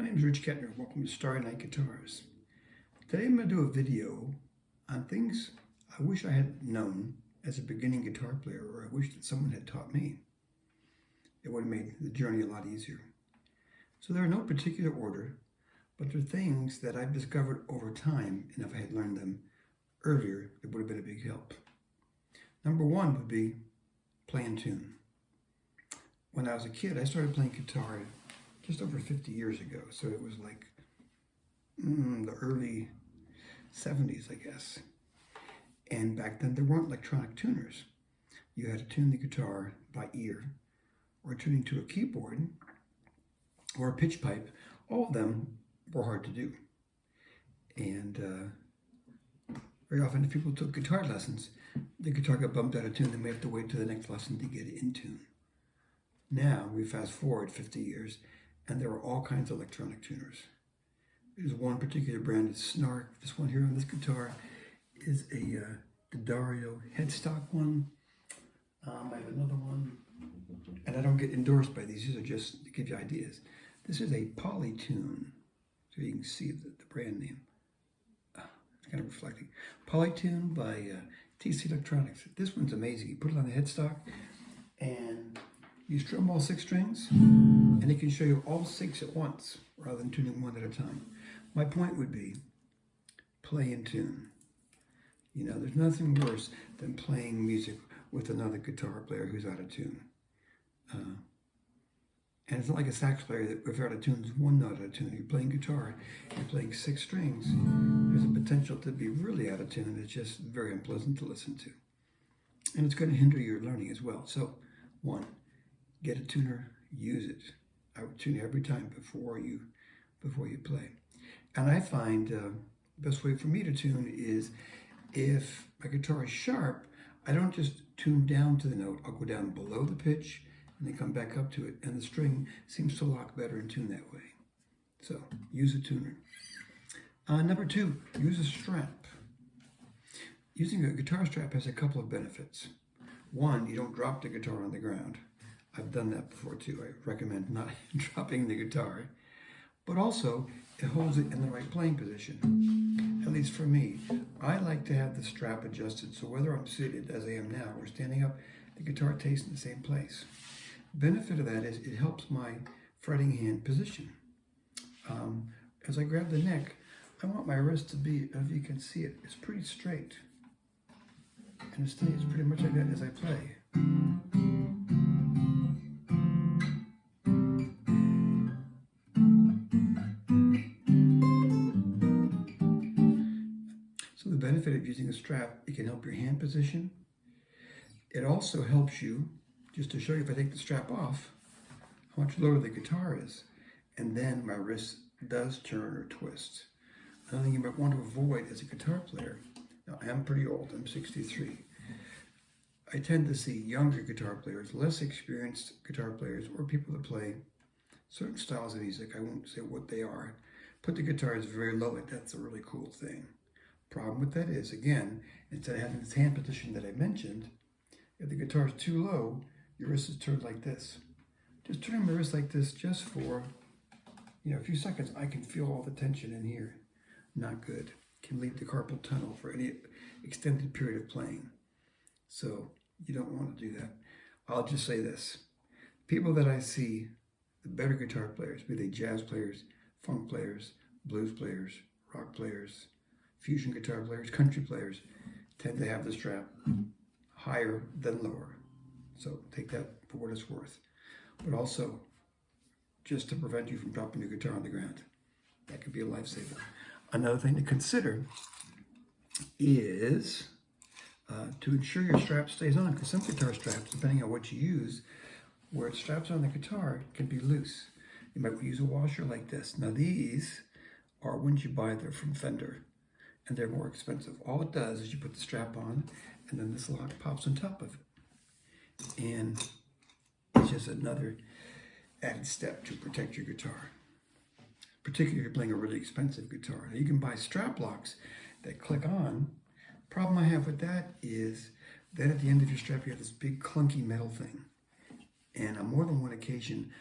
name is Rich Kettner. Welcome to Starry Night Guitars. Today I'm going to do a video on things I wish I had known as a beginning guitar player, or I wish that someone had taught me. It would have made the journey a lot easier. So there are no particular order, but they're things that I've discovered over time, and if I had learned them earlier, it would have been a big help. Number one would be play in tune. When I was a kid, I started playing guitar just over 50 years ago, so it was like the early 70s, I guess. And back then there weren't electronic tuners. You had to tune the guitar by ear, or tuning to a keyboard, or a pitch pipe. All of them were hard to do. And very often if people took guitar lessons, the guitar got bumped out of tune, then we have to wait till the next lesson to get it in tune. Now, we fast forward 50 years, and there are all kinds of electronic tuners. There's one particular brand, it's Snark. This one here on this guitar is a D'Addario headstock one. I have another one, and I don't get endorsed by these are just to give you ideas. This is a Polytune, so you can see the brand name. It's kind of reflecting. Polytune by TC Electronics. This one's amazing. You put it on the headstock, and you strum all 6 strings, and it can show you all 6 at once, rather than tuning one at a time. My point would be, play in tune. You know, there's nothing worse than playing music with another guitar player who's out of tune. And it's not like a sax player that if they're out of tune, is one note out of tune. You're playing guitar, you're playing 6 strings. There's a potential to be really out of tune. It's just very unpleasant to listen to. And it's going to hinder your learning as well. So, 1, get a tuner, use it. I would tune every time before you play. And I find the best way for me to tune is if my guitar is sharp, I don't just tune down to the note. I'll go down below the pitch and then come back up to it. And the string seems to lock better in tune that way. So use a tuner. Number 2, use a strap. Using a guitar strap has a couple of benefits. 1, you don't drop the guitar on the ground. I've done that before too. I recommend not dropping the guitar. But also, it holds it in the right playing position. At least for me. I like to have the strap adjusted, so whether I'm seated as I am now or standing up, the guitar stays in the same place. Benefit of that is it helps my fretting hand position. As I grab the neck, I want my wrist to be, if you can see it, it's pretty straight. And it stays pretty much like that as I play. So the benefit of using a strap, it can help your hand position. It also helps you, just to show you if I take the strap off, how much lower the guitar is. And then my wrist does turn or twist. Another thing you might want to avoid as a guitar player, now I am pretty old, I'm 63. I tend to see younger guitar players, less experienced guitar players, or people that play certain styles of music, I won't say what they are, put the guitars very low, like that's a really cool thing. Problem with that is, again, instead of having this hand position that I mentioned, if the guitar is too low, your wrist is turned like this. Just turning my wrist like this just for, a few seconds, I can feel all the tension in here. Not good. Can lead to carpal tunnel for any extended period of playing. So you don't want to do that. I'll just say this. People that I see, the better guitar players, be they jazz players, funk players, blues players, rock players, fusion guitar players, country players, tend to have the strap higher than lower. So take that for what it's worth. But also, just to prevent you from dropping your guitar on the ground. That could be a lifesaver. Another thing to consider is to ensure your strap stays on, because some guitar straps, depending on what you use, where it straps on the guitar, can be loose. You might use a washer like this. Now these are ones you buy, they're from Fender, and they're more expensive. All it does is you put the strap on, and then this lock pops on top of it. And it's just another added step to protect your guitar, particularly if you're playing a really expensive guitar. Now, you can buy strap locks that click on. Problem I have with that is then at the end of your strap you have this big clunky metal thing. And on more than one occasion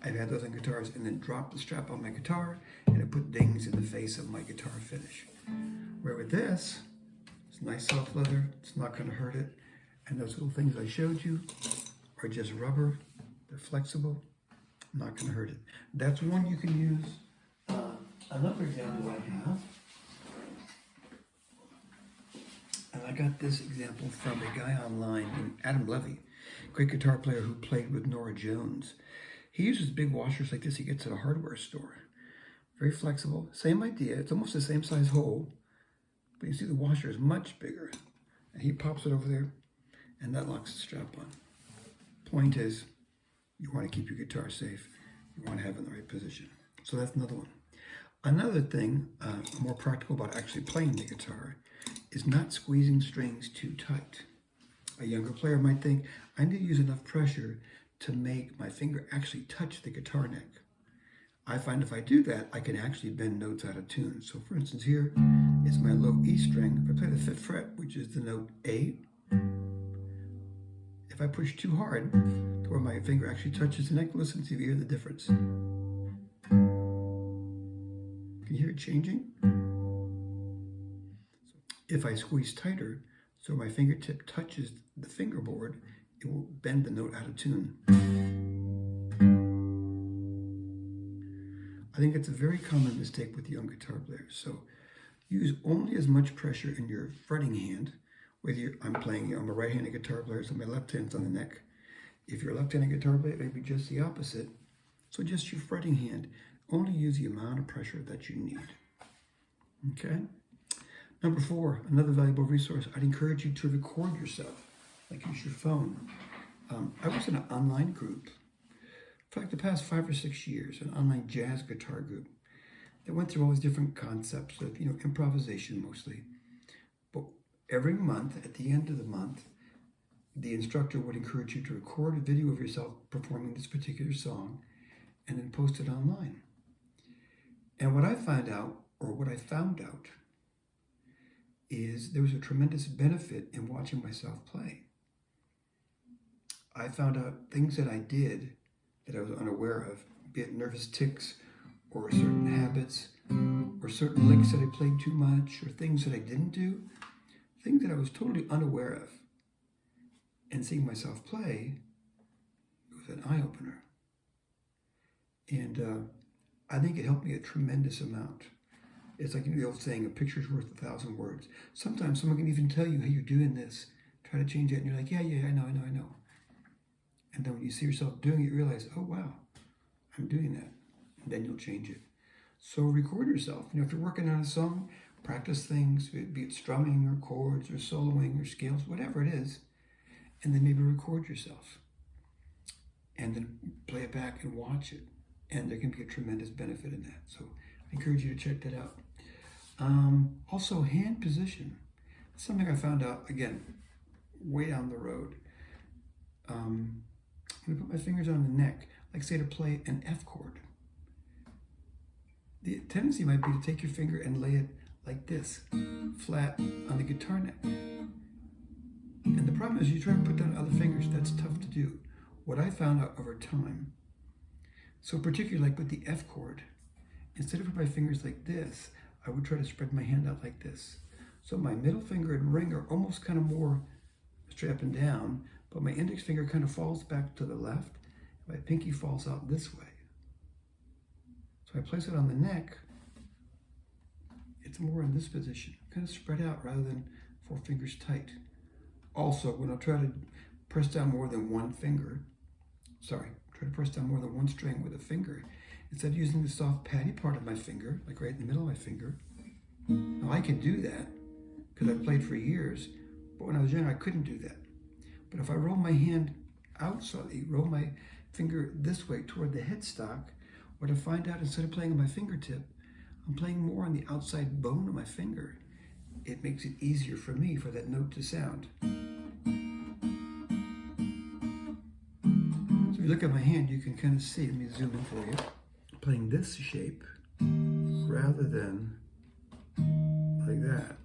I've had those on guitars and then dropped the strap on my guitar and it put dings in the face of my guitar finish. Where with this, it's nice soft leather, it's not going to hurt it. And those little things I showed you are just rubber, they're flexible, not going to hurt it. That's one you can use. Another example I have, and I got this example from a guy online named Adam Levy, great guitar player who played with Nora Jones. He uses big washers like this he gets at a hardware store. Very flexible, same idea, it's almost the same size hole, but you see the washer is much bigger. And he pops it over there, and that locks the strap on. Point is, you want to keep your guitar safe. You want to have it in the right position. So that's another one. Another thing, more practical about actually playing the guitar, is not squeezing strings too tight. A younger player might think, I need to use enough pressure to make my finger actually touch the guitar neck. I find if I do that, I can actually bend notes out of tune. So for instance, here is my low E string. If I play the 5th fret, which is the note A, if I push too hard to where my finger actually touches the neck, listen, see if you hear the difference. Can you hear it changing? If I squeeze tighter, so my fingertip touches the fingerboard, it will bend the note out of tune. I think it's a very common mistake with young guitar players. So use only as much pressure in your fretting hand, whether I'm playing, I'm a right-handed guitar player, so my left hand's on the neck. If you're a left-handed guitar player, maybe just the opposite. So just your fretting hand, only use the amount of pressure that you need. Okay? Number 4, another valuable resource. I'd encourage you to record yourself, like use your phone. I was in an online group for like the past 5 or 6 years, an online jazz guitar group that went through all these different concepts of, improvisation mostly. But every month, at the end of the month, the instructor would encourage you to record a video of yourself performing this particular song and then post it online. And what I found out is there was a tremendous benefit in watching myself play. I found out things that I did that I was unaware of, be it nervous tics or certain habits or certain licks that I played too much or things that I didn't do, things that I was totally unaware of. And seeing myself play, it was an eye-opener. And I think it helped me a tremendous amount. It's like the old saying, a picture's worth 1,000 words. Sometimes someone can even tell you, hey, you're doing this. Try to change it. And you're like, yeah, I know. And then when you see yourself doing it, you realize, oh, wow, I'm doing that. And then you'll change it. So record yourself. If you're working on a song, practice things, be it strumming or chords or soloing or scales, whatever it is. And then maybe record yourself. And then play it back and watch it. And there can be a tremendous benefit in that. So I encourage you to check that out. Also, hand position. That's something I found out, again, way down the road. I'm going to put my fingers on the neck, like say to play an F chord. The tendency might be to take your finger and lay it like this, flat on the guitar neck. And the problem is you try to put down other fingers, that's tough to do. What I found out over time, so particularly like with the F chord, instead of putting my fingers like this, I would try to spread my hand out like this. So my middle finger and ring are almost kind of more straight up and down, but my index finger kind of falls back to the left, and my pinky falls out this way. So I place it on the neck, it's more in this position, kind of spread out rather than 4 fingers tight. Also, when I try to press down more than one string with a finger, instead of using the soft patty part of my finger, like right in the middle of my finger. Now I can do that because I played for years, but when I was young I couldn't do that. But if I roll my hand out slightly, roll my finger this way toward the headstock, what I find out, instead of playing on my fingertip, I'm playing more on the outside bone of my finger. It makes it easier for me for that note to sound. So if you look at my hand, you can kind of see, let me zoom in for you, playing this shape rather than like that.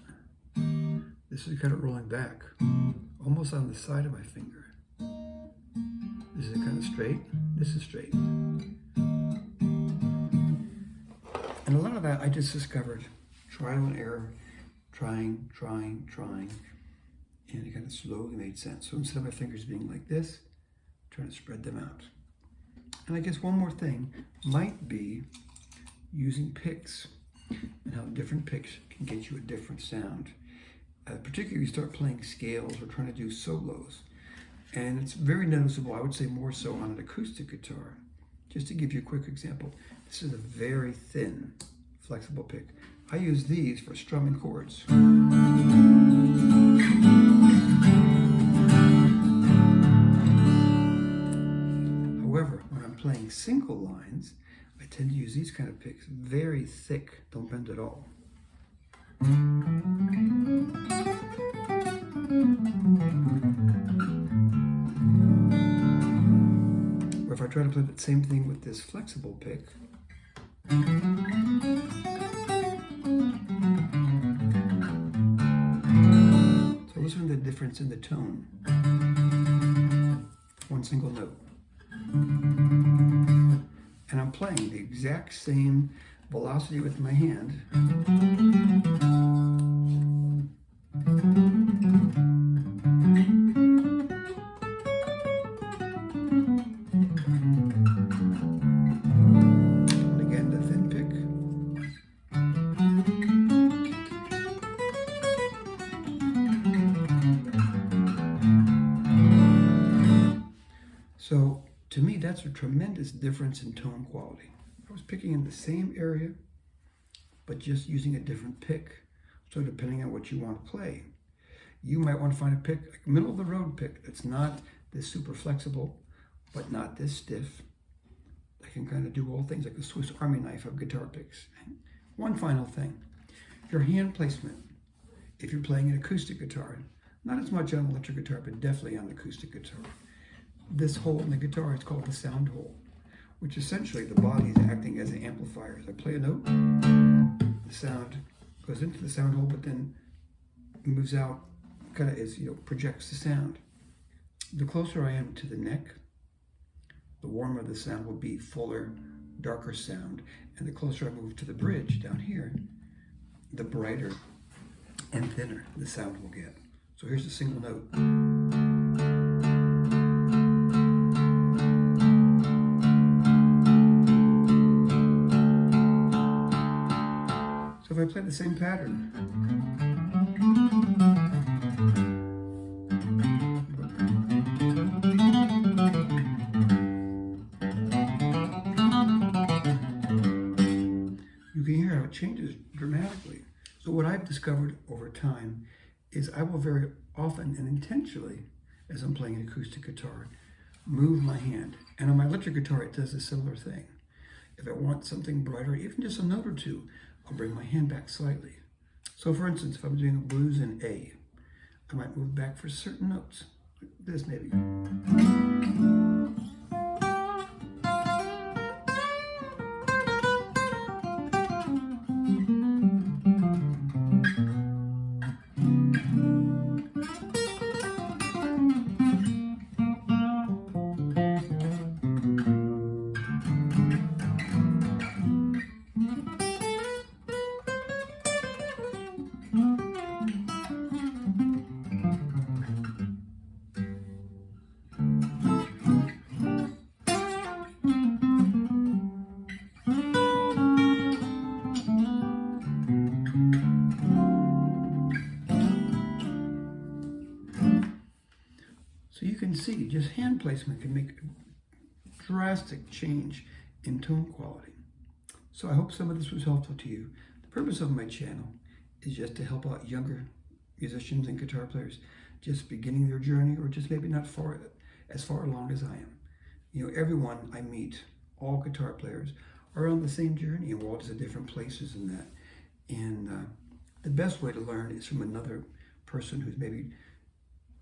This is kind of rolling back, almost on the side of my finger. This is kind of straight, this is straight. And a lot of that I just discovered trial and error, trying, and it kind of slowly made sense. So instead of my fingers being like this, I'm trying to spread them out. And I guess one more thing might be using picks and how different picks can get you a different sound. Particularly if you start playing scales or trying to do solos. And it's very noticeable, I would say more so on an acoustic guitar. Just to give you a quick example, this is a very thin, flexible pick. I use these for strumming chords. However, when I'm playing single lines, I tend to use these kind of picks, very thick, don't bend at all. Or if I try to play the same thing with this flexible pick, so listen to the difference in the tone. One single note. And I'm playing the exact same velocity with my hand. And again, the thin pick. So, to me, that's a tremendous difference in tone quality. I was picking in the same area, but just using a different pick. So depending on what you want to play, you might want to find a pick, like a middle of the road pick, that's not this super flexible, but not this stiff. That can kind of do all things like a Swiss Army knife of guitar picks. One final thing, your hand placement. If you're playing an acoustic guitar, not as much on electric guitar, but definitely on acoustic guitar. This hole in the guitar is called the sound hole, which essentially the body is acting as an amplifier. As I play a note, the sound goes into the sound hole, but then moves out, kind of projects the sound. The closer I am to the neck, the warmer the sound will be, fuller, darker sound. And the closer I move to the bridge down here, the brighter and thinner the sound will get. So here's a single note. So if I play the same pattern, you can hear how it changes dramatically. So what I've discovered over time is I will very often and intentionally, as I'm playing an acoustic guitar, move my hand. And on my electric guitar, it does a similar thing. If I want something brighter, even just a note or two, I'll bring my hand back slightly. So for instance, if I'm doing a blues in A, I might move back for certain notes, like this maybe. So you can see, just hand placement can make a drastic change in tone quality. So I hope some of this was helpful to you. The purpose of my channel is just to help out younger musicians and guitar players just beginning their journey, or just maybe not as far along as I am. You know, everyone I meet, all guitar players, are on the same journey, and we're all just at different places in that. And the best way to learn is from another person who's maybe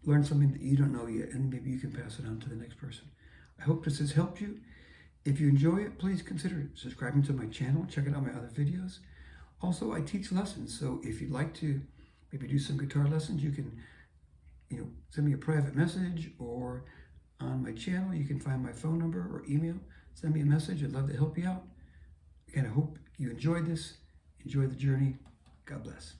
learn something that you don't know yet, and maybe you can pass it on to the next person. I hope this has helped you. If you enjoy it, please consider subscribing to my channel, checking out my other videos. Also, I teach lessons, so if you'd like to maybe do some guitar lessons, you can send me a private message, or on my channel you can find my phone number or email. send me a message. I'd love to help you out. Again, I hope you enjoyed this. Enjoy the journey. God bless.